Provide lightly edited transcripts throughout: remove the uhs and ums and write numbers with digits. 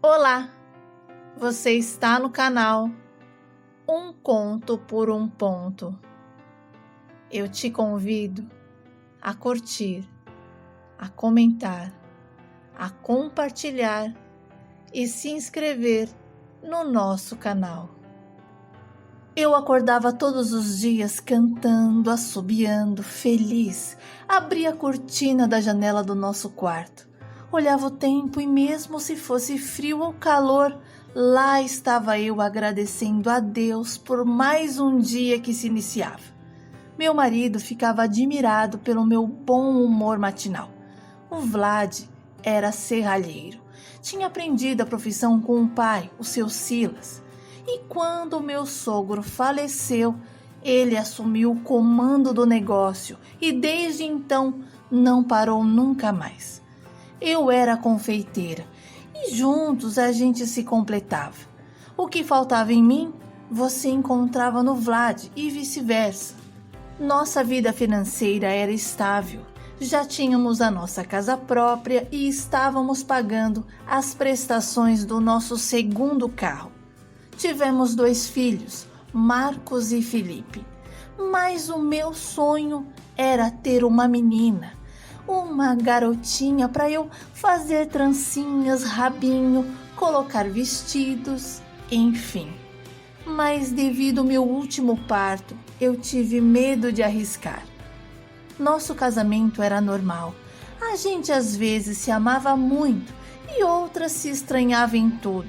Olá, você está no canal Um Conto por um Ponto. Eu te convido a curtir, a comentar, a compartilhar e se inscrever no nosso canal. Eu acordava todos os dias cantando, assobiando, feliz. Abria a cortina da janela do nosso quarto. Olhava o tempo e mesmo se fosse frio ou calor, lá estava eu agradecendo a Deus por mais um dia que se iniciava. Meu marido ficava admirado pelo meu bom humor matinal. O Vlad era serralheiro. Tinha aprendido a profissão com o pai, o seu Silas. E quando meu sogro faleceu, ele assumiu o comando do negócio e desde então não parou nunca mais. Eu era confeiteira e juntos a gente se completava. O que faltava em mim, você encontrava no Vlad e vice-versa. Nossa vida financeira era estável. Já tínhamos a nossa casa própria e estávamos pagando as prestações do nosso segundo carro. Tivemos 2 filhos, Marcos e Felipe. Mas o meu sonho era ter uma menina, uma garotinha para eu fazer trancinhas, rabinho, colocar vestidos, enfim. Mas devido ao meu último parto, eu tive medo de arriscar. Nosso casamento era normal. A gente às vezes se amava muito e outras se estranhava em tudo,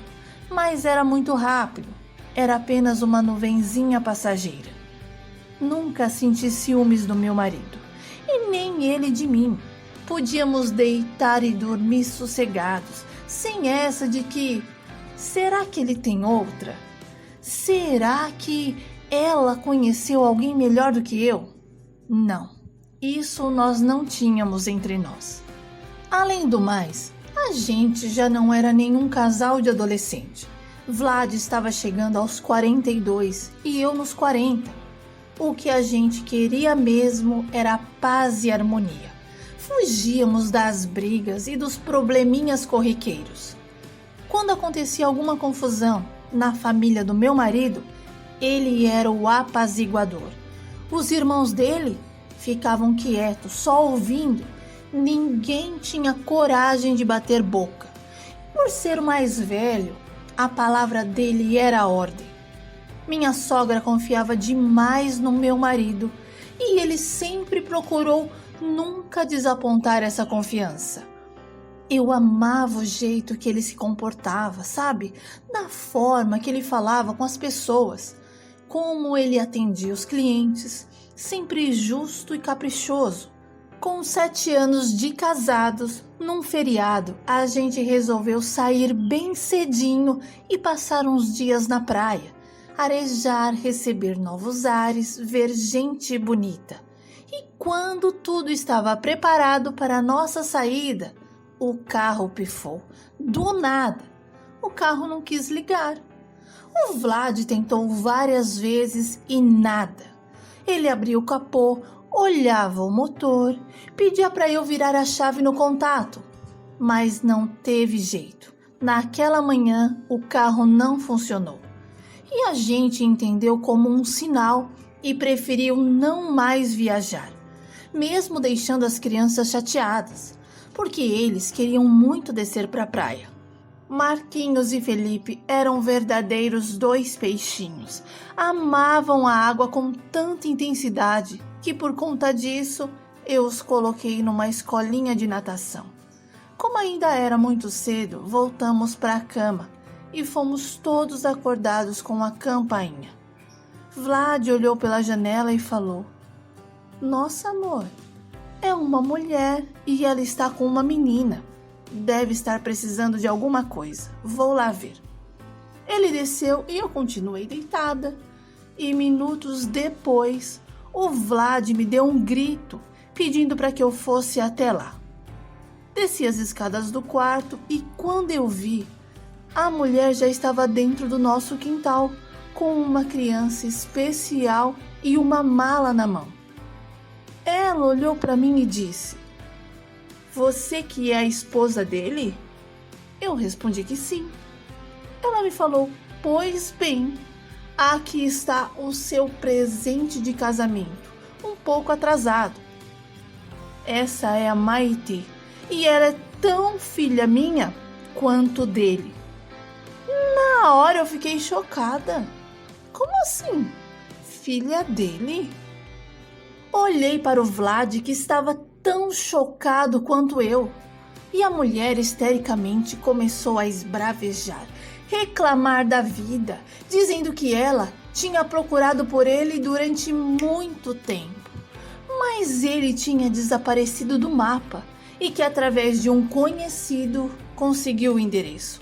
mas era muito rápido. Era apenas uma nuvenzinha passageira. Nunca senti ciúmes do meu marido e nem ele de mim. Podíamos deitar e dormir sossegados, sem essa de que será que ele tem outra? Será que ela conheceu alguém melhor do que eu? Não, isso nós não tínhamos entre nós. Além do mais, a gente já não era nenhum casal de adolescente. Vlad estava chegando aos 42 e eu nos 40. O que a gente queria mesmo era paz e harmonia. Fugíamos das brigas e dos probleminhas corriqueiros. Quando acontecia alguma confusão na família do meu marido, ele era o apaziguador. Os irmãos dele ficavam quietos, só ouvindo. Ninguém tinha coragem de bater boca. Por ser o mais velho, a palavra dele era a ordem. Minha sogra confiava demais no meu marido e ele sempre procurou nunca desapontar essa confiança. Eu amava o jeito que ele se comportava, sabe? Da forma que ele falava com as pessoas. Como ele atendia os clientes, sempre justo e caprichoso. Com 7 anos de casados, num feriado, a gente resolveu sair bem cedinho e passar uns dias na praia. Arejar, receber novos ares, ver gente bonita. E quando tudo estava preparado para a nossa saída, o carro pifou. Do nada, o carro não quis ligar. O Vlad tentou várias vezes e nada. Ele abriu o capô, olhava o motor, pedia para eu virar a chave no contato, mas não teve jeito. Naquela manhã, o carro não funcionou. E a gente entendeu como um sinal e preferiu não mais viajar, mesmo deixando as crianças chateadas, porque eles queriam muito descer para a praia. Marquinhos e Felipe eram verdadeiros 2 peixinhos. Amavam a água com tanta intensidade que por conta disso eu os coloquei numa escolinha de natação. Como ainda era muito cedo, voltamos para a cama e fomos todos acordados com a campainha. Vlad olhou pela janela e falou: "Nossa, amor, é uma mulher e ela está com uma menina. Deve estar precisando de alguma coisa. Vou lá ver." Ele desceu e eu continuei deitada. E minutos depois, o Vlad me deu um grito, pedindo para que eu fosse até lá. Desci as escadas do quarto e quando eu vi, a mulher já estava dentro do nosso quintal, com uma criança especial e uma mala na mão. Ela olhou para mim e disse: "Você que é a esposa dele?" Eu respondi que sim. Ela me falou: pois bem, aqui está o seu presente de casamento, um pouco atrasado. Essa é a Maitê, e ela é tão filha minha quanto dele. Na hora eu fiquei chocada. Como assim? Filha dele? Olhei para o Vlad, que estava tão chocado quanto eu. E a mulher histericamente começou a esbravejar, reclamar da vida, dizendo que ela tinha procurado por ele durante muito tempo, mas ele tinha desaparecido do mapa e que através de um conhecido conseguiu o endereço.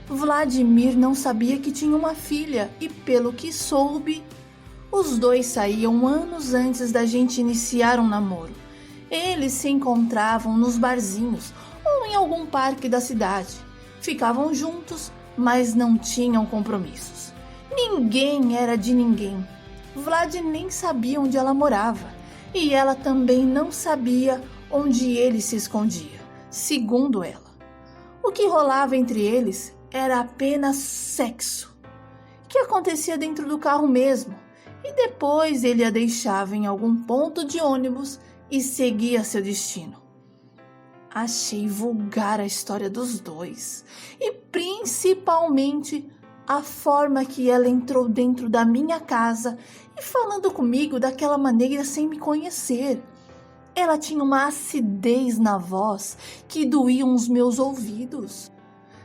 Vladimir não sabia que tinha uma filha e, pelo que soube, os dois saíam anos antes da gente iniciar um namoro. Eles se encontravam nos barzinhos ou em algum parque da cidade. Ficavam juntos, mas não tinham compromissos. Ninguém era de ninguém. Vlad nem sabia onde ela morava e ela também não sabia onde ele se escondia, segundo ela. O que rolava entre eles era apenas sexo, que acontecia dentro do carro mesmo, e depois ele a deixava em algum ponto de ônibus e seguia seu destino. Achei vulgar a história dos dois, e principalmente a forma que ela entrou dentro da minha casa e falando comigo daquela maneira sem me conhecer. Ela tinha uma acidez na voz que doíam os meus ouvidos.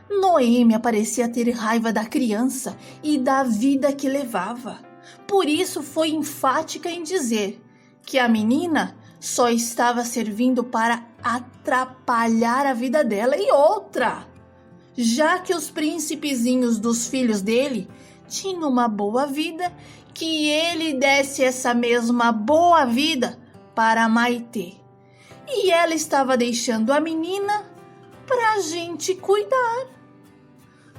Noêmia parecia ter raiva da criança e da vida que levava. Por isso foi enfática em dizer que a menina só estava servindo para atrapalhar a vida dela. E outra, já que os príncipezinhos dos filhos dele tinham uma boa vida, que ele desse essa mesma boa vida para Maitê. E ela estava deixando a menina para a gente cuidar.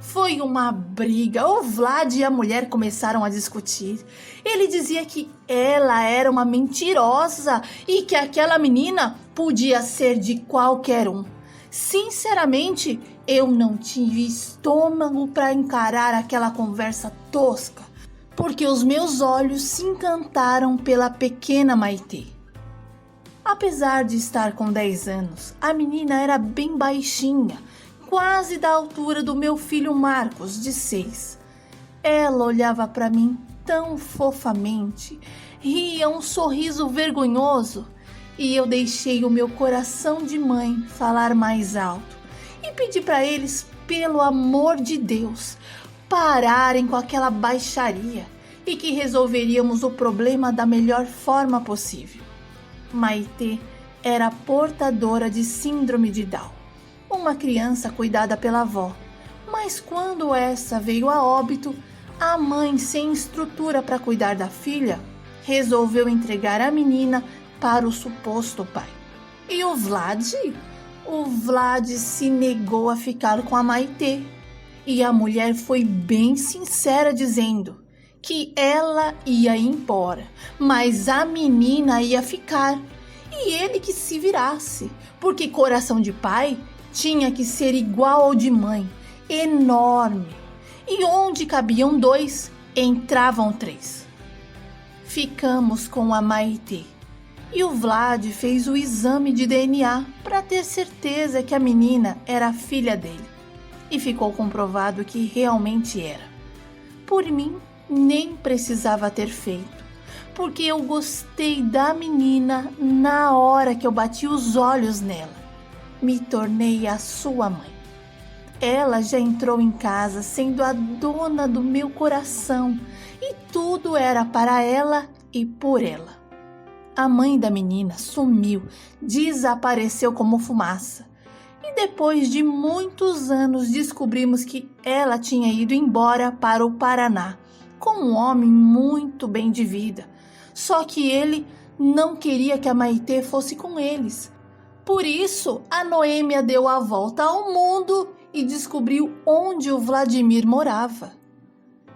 Foi uma briga. O Vlad e a mulher começaram a discutir. Ele dizia que ela era uma mentirosa e que aquela menina podia ser de qualquer um. Sinceramente, eu não tive estômago para encarar aquela conversa tosca, porque os meus olhos se encantaram pela pequena Maitê. Apesar de estar com 10 anos, a menina era bem baixinha, quase da altura do meu filho Marcos, de 6. Ela olhava para mim tão fofamente, ria um sorriso vergonhoso, e eu deixei o meu coração de mãe falar mais alto e pedi para eles, pelo amor de Deus, pararem com aquela baixaria e que resolveríamos o problema da melhor forma possível. Maitê era portadora de síndrome de Down, uma criança cuidada pela avó, mas quando essa veio a óbito, a mãe, sem estrutura para cuidar da filha, resolveu entregar a menina para o suposto pai. E o Vlad? O Vlad se negou a ficar com a Maitê, e a mulher foi bem sincera dizendo que ela ia embora, mas a menina ia ficar, e ele que se virasse, porque coração de pai tinha que ser igual ao de mãe, enorme, e onde cabiam 2, entravam 3. Ficamos com a Maitê, e o Vlad fez o exame de DNA para ter certeza que a menina era filha dele, e ficou comprovado que realmente era. Por mim, nem precisava ter feito, porque eu gostei da menina na hora que eu bati os olhos nela. Me tornei a sua mãe. Ela já entrou em casa sendo a dona do meu coração e tudo era para ela e por ela. A mãe da menina sumiu, desapareceu como fumaça. E depois de muitos anos descobrimos que ela tinha ido embora para o Paraná com um homem muito bem de vida. Só que ele não queria que a Maitê fosse com eles. Por isso, a Noêmia deu a volta ao mundo e descobriu onde o Vladimir morava.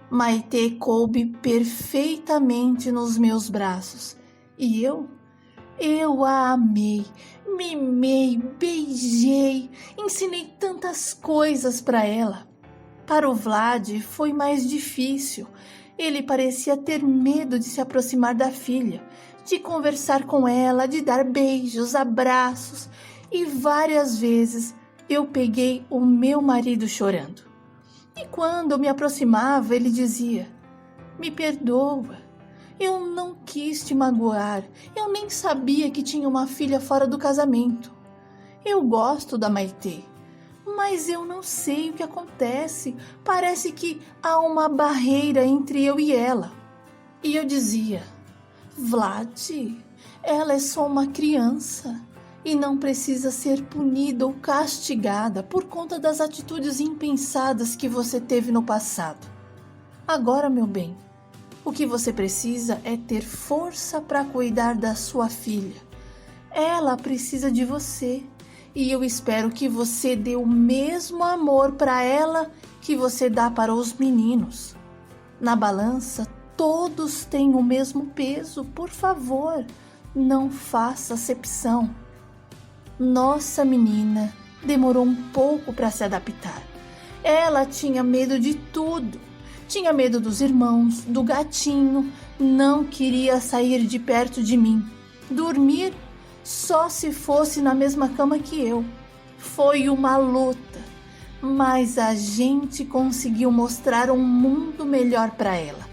Maitê coube perfeitamente nos meus braços e eu Eu a amei, mimei, beijei, ensinei tantas coisas para ela. Para o Vlad foi mais difícil. Ele parecia ter medo de se aproximar da filha, de conversar com ela, de dar beijos, abraços, e várias vezes eu peguei o meu marido chorando. E quando eu me aproximava, ele dizia: "Me perdoa, eu não quis te magoar, eu nem sabia que tinha uma filha fora do casamento. Eu gosto da Maitê, mas eu não sei o que acontece, parece que há uma barreira entre eu e ela." E eu dizia: "Vlad, ela é só uma criança e não precisa ser punida ou castigada por conta das atitudes impensadas que você teve no passado. Agora, meu bem, o que você precisa é ter força para cuidar da sua filha. Ela precisa de você e eu espero que você dê o mesmo amor para ela que você dá para os meninos. Na balança, todos têm o mesmo peso. Por favor, não faça acepção." Nossa menina demorou um pouco para se adaptar. Ela tinha medo de tudo. Tinha medo dos irmãos, do gatinho, não queria sair de perto de mim. Dormir só se fosse na mesma cama que eu. Foi uma luta, mas a gente conseguiu mostrar um mundo melhor para ela.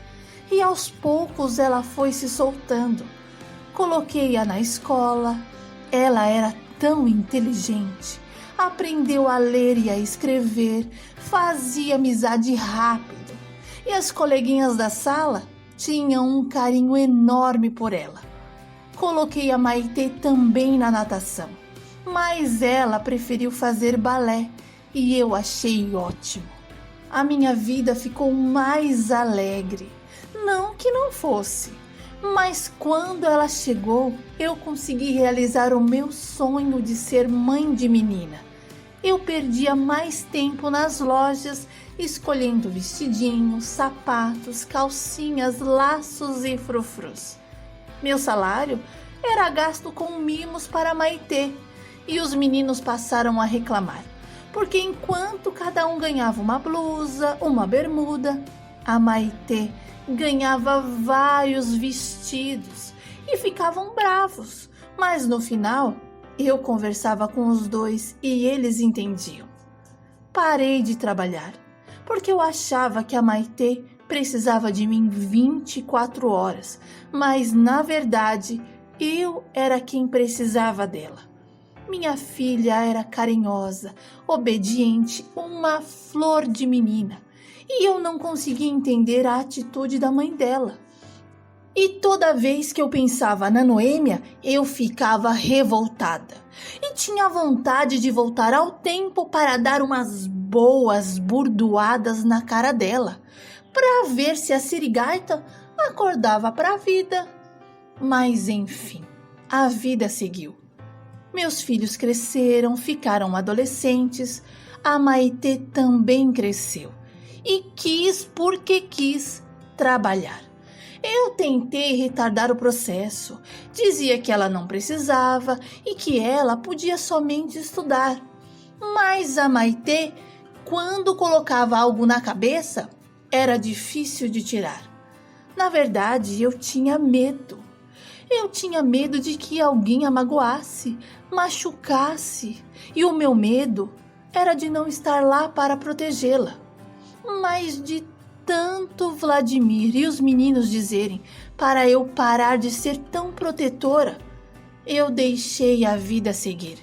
E aos poucos ela foi se soltando. Coloquei-a na escola. Ela era tão inteligente. Aprendeu a ler e a escrever, fazia amizade rápido. E as coleguinhas da sala tinham um carinho enorme por ela. Coloquei a Maitê também na natação, mas ela preferiu fazer balé e eu achei ótimo. A minha vida ficou mais alegre. Não que não fosse, mas quando ela chegou, eu consegui realizar o meu sonho de ser mãe de menina. Eu perdia mais tempo nas lojas, escolhendo vestidinhos, sapatos, calcinhas, laços e frufrus. Meu salário era gasto com mimos para Maitê e os meninos passaram a reclamar, porque enquanto cada um ganhava uma blusa, uma bermuda, a Maitê ganhava vários vestidos e ficavam bravos, mas no final eu conversava com os dois e eles entendiam. Parei de trabalhar, porque eu achava que a Maitê precisava de mim 24 horas, mas na verdade eu era quem precisava dela. Minha filha era carinhosa, obediente, uma flor de menina. E eu não conseguia entender a atitude da mãe dela. E toda vez que eu pensava na Noêmia, eu ficava revoltada. E tinha vontade de voltar ao tempo para dar umas boas burdoadas na cara dela, para ver se a sirigaita acordava para a vida. Mas enfim, a vida seguiu. Meus filhos cresceram, ficaram adolescentes, a Maitê também cresceu. E quis porque quis trabalhar. Eu tentei retardar o processo. Dizia que ela não precisava e que ela podia somente estudar. Mas a Maitê, quando colocava algo na cabeça, era difícil de tirar. Na verdade, eu tinha medo. Eu tinha medo de que alguém a magoasse, machucasse. E o meu medo era de não estar lá para protegê-la. Mas de tanto Vladimir e os meninos dizerem para eu parar de ser tão protetora, eu deixei a vida seguir.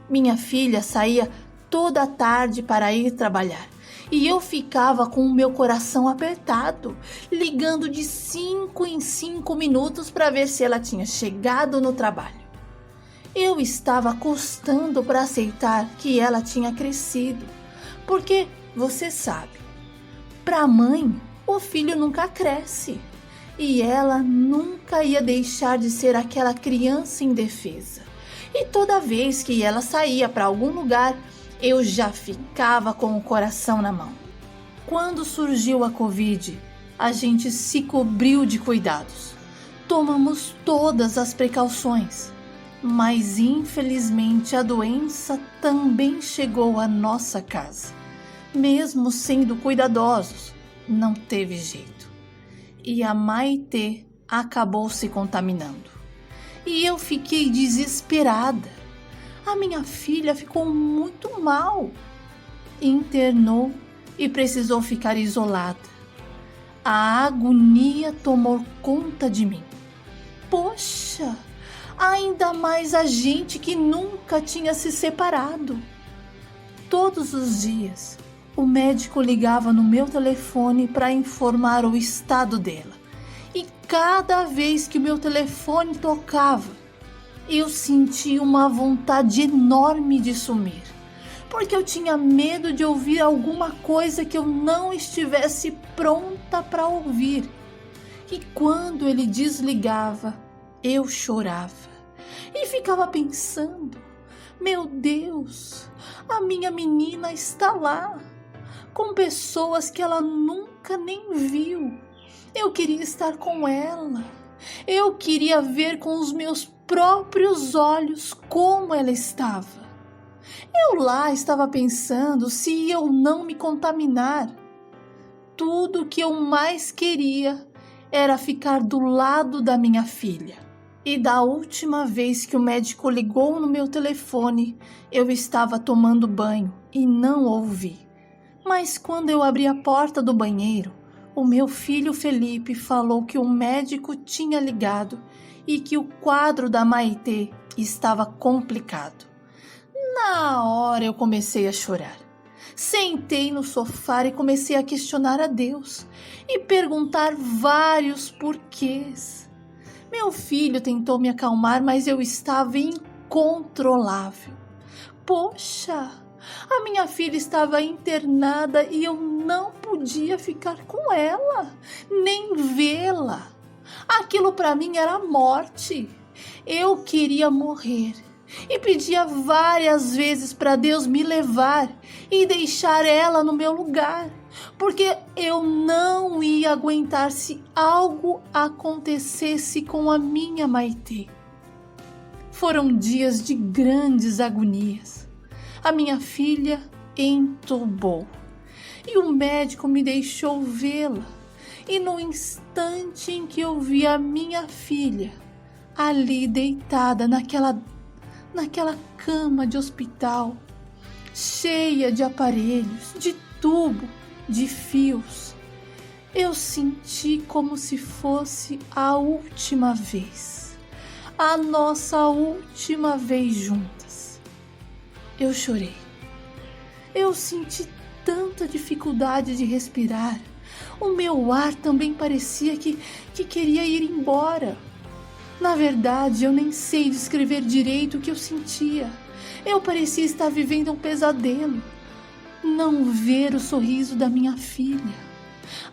Minha filha saía toda tarde para ir trabalhar e eu ficava com o meu coração apertado, ligando de 5 em 5 minutos para ver se ela tinha chegado no trabalho. Eu estava custando para aceitar que ela tinha crescido, porque você sabe, para a mãe, o filho nunca cresce e ela nunca ia deixar de ser aquela criança indefesa. E toda vez que ela saía para algum lugar, eu já ficava com o coração na mão. Quando surgiu a Covid, a gente se cobriu de cuidados. Tomamos todas as precauções, mas infelizmente a doença também chegou à nossa casa. Mesmo sendo cuidadosos, não teve jeito. E a Maitê acabou se contaminando. E eu fiquei desesperada. A minha filha ficou muito mal. Internou e precisou ficar isolada. A agonia tomou conta de mim. Poxa, ainda mais a gente que nunca tinha se separado. Todos os dias, o médico ligava no meu telefone para informar o estado dela. E cada vez que o meu telefone tocava, eu sentia uma vontade enorme de sumir, porque eu tinha medo de ouvir alguma coisa que eu não estivesse pronta para ouvir. E quando ele desligava, eu chorava e ficava pensando: meu Deus, a minha menina está lá, com pessoas que ela nunca nem viu. Eu queria estar com ela. Eu queria ver com os meus próprios olhos como ela estava. Eu lá estava pensando se eu não me contaminar. Tudo que eu mais queria era ficar do lado da minha filha. E da última vez que o médico ligou no meu telefone, eu estava tomando banho e não ouvi. Mas quando eu abri a porta do banheiro, o meu filho Felipe falou que o médico tinha ligado e que o quadro da Maitê estava complicado. Na hora eu comecei a chorar. Sentei no sofá e comecei a questionar a Deus e perguntar vários porquês. Meu filho tentou me acalmar, mas eu estava incontrolável. Poxa, a minha filha estava internada e eu não podia ficar com ela, nem vê-la. Aquilo para mim era morte. Eu queria morrer e pedia várias vezes para Deus me levar e deixar ela no meu lugar, porque eu não ia aguentar se algo acontecesse com a minha Maitê. Foram dias de grandes agonias. A minha filha entubou e o médico me deixou vê-la. E no instante em que eu vi a minha filha ali deitada naquela cama de hospital, cheia de aparelhos, de tubo, de fios, eu senti como se fosse a última vez, a nossa última vez juntas. Eu chorei. Eu senti tanta dificuldade de respirar. O meu ar também parecia que queria ir embora. Na verdade, eu nem sei descrever direito o que eu sentia. Eu parecia estar vivendo um pesadelo. Não ver o sorriso da minha filha,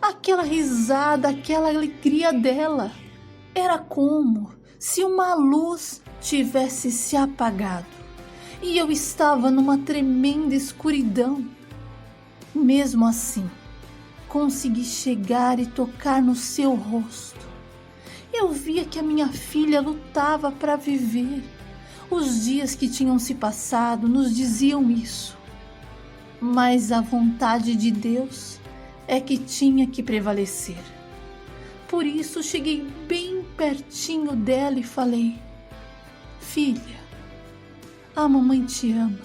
aquela risada, aquela alegria dela, era como se uma luz tivesse se apagado e eu estava numa tremenda escuridão. Mesmo assim, consegui chegar e tocar no seu rosto. Eu via que a minha filha lutava para viver. Os dias que tinham se passado nos diziam isso. Mas a vontade de Deus é que tinha que prevalecer. Por isso cheguei bem pertinho dela e falei: filha, a mamãe te ama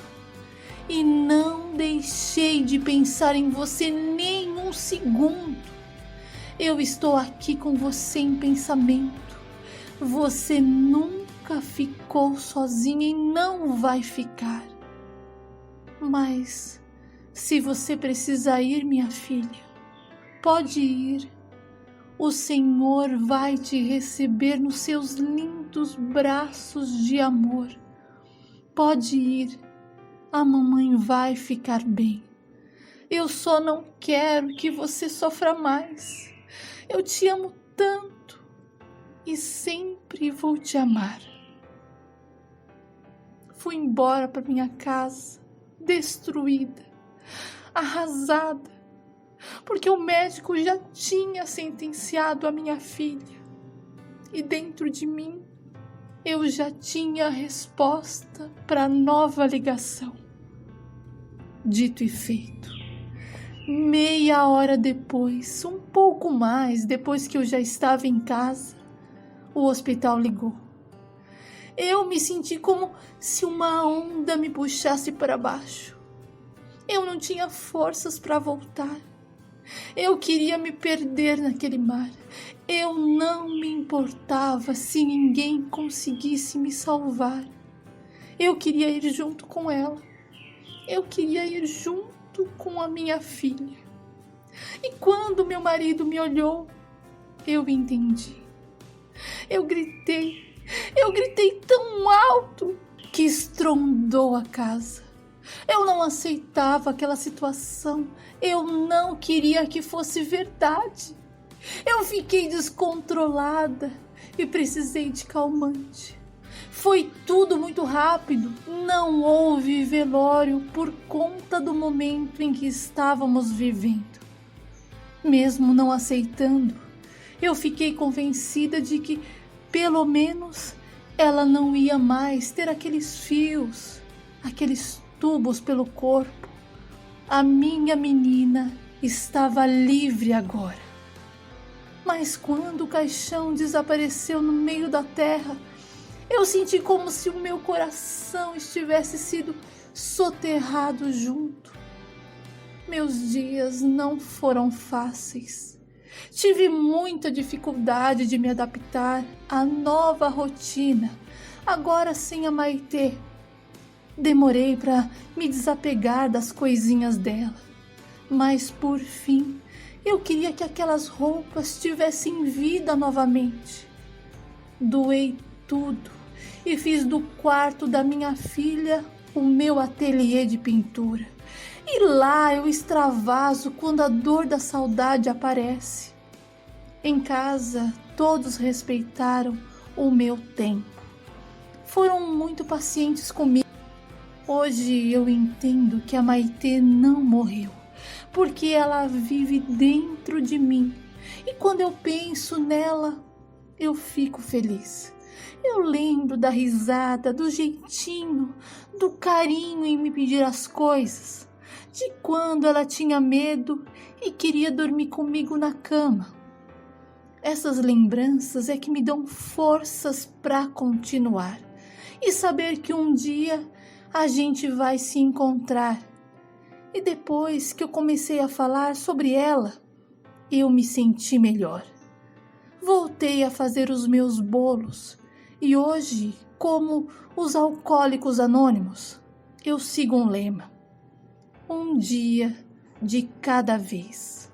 e não deixei de pensar em você nem um segundo. Eu estou aqui com você em pensamento. Você nunca ficou sozinha e não vai ficar. Mas se você precisar ir, minha filha, pode ir. O Senhor vai te receber nos seus lindos braços de amor. Pode ir, a mamãe vai ficar bem. Eu só não quero que você sofra mais. Eu te amo tanto e sempre vou te amar. Fui embora para minha casa, destruída, arrasada, porque o médico já tinha sentenciado a minha filha. e dentro de mim eu já tinha a resposta para a nova ligação. Dito e feito. Meia hora depois, um pouco mais depois que eu já estava em casa, o hospital ligou. Eu me senti como se uma onda me puxasse para baixo. Eu não tinha forças para voltar. Eu queria me perder naquele mar. Eu não me importava se ninguém conseguisse me salvar. Eu queria ir junto com ela. Eu queria ir junto com a minha filha. E quando meu marido me olhou, eu entendi. Eu gritei tão alto que estrondou a casa. Eu não aceitava aquela situação. Eu não queria que fosse verdade. Eu fiquei descontrolada e precisei de calmante. Foi tudo muito rápido. Não houve velório por conta do momento em que estávamos vivendo. Mesmo não aceitando, eu fiquei convencida de que, pelo menos, ela não ia mais ter aqueles fios, aqueles tubos pelo corpo. A minha menina estava livre agora. Mas quando o caixão desapareceu no meio da terra, eu senti como se o meu coração estivesse sido soterrado junto. Meus dias não foram fáceis. Tive muita dificuldade de me adaptar à nova rotina, agora sem a Maitê. Demorei para me desapegar das coisinhas dela, mas por fim eu queria que aquelas roupas tivessem vida novamente. Doei tudo e fiz do quarto da minha filha o meu ateliê de pintura. E lá eu extravaso quando a dor da saudade aparece. Em casa, todos respeitaram o meu tempo. Foram muito pacientes comigo. Hoje eu entendo que a Maitê não morreu, porque ela vive dentro de mim. E quando eu penso nela, eu fico feliz. Eu lembro da risada, do jeitinho, do carinho em me pedir as coisas, de quando ela tinha medo e queria dormir comigo na cama. Essas lembranças é que me dão forças para continuar e saber que um dia a gente vai se encontrar. E depois que eu comecei a falar sobre ela, eu me senti melhor. Voltei a fazer os meus bolos e hoje, como os alcoólicos anônimos, eu sigo um lema: um dia de cada vez.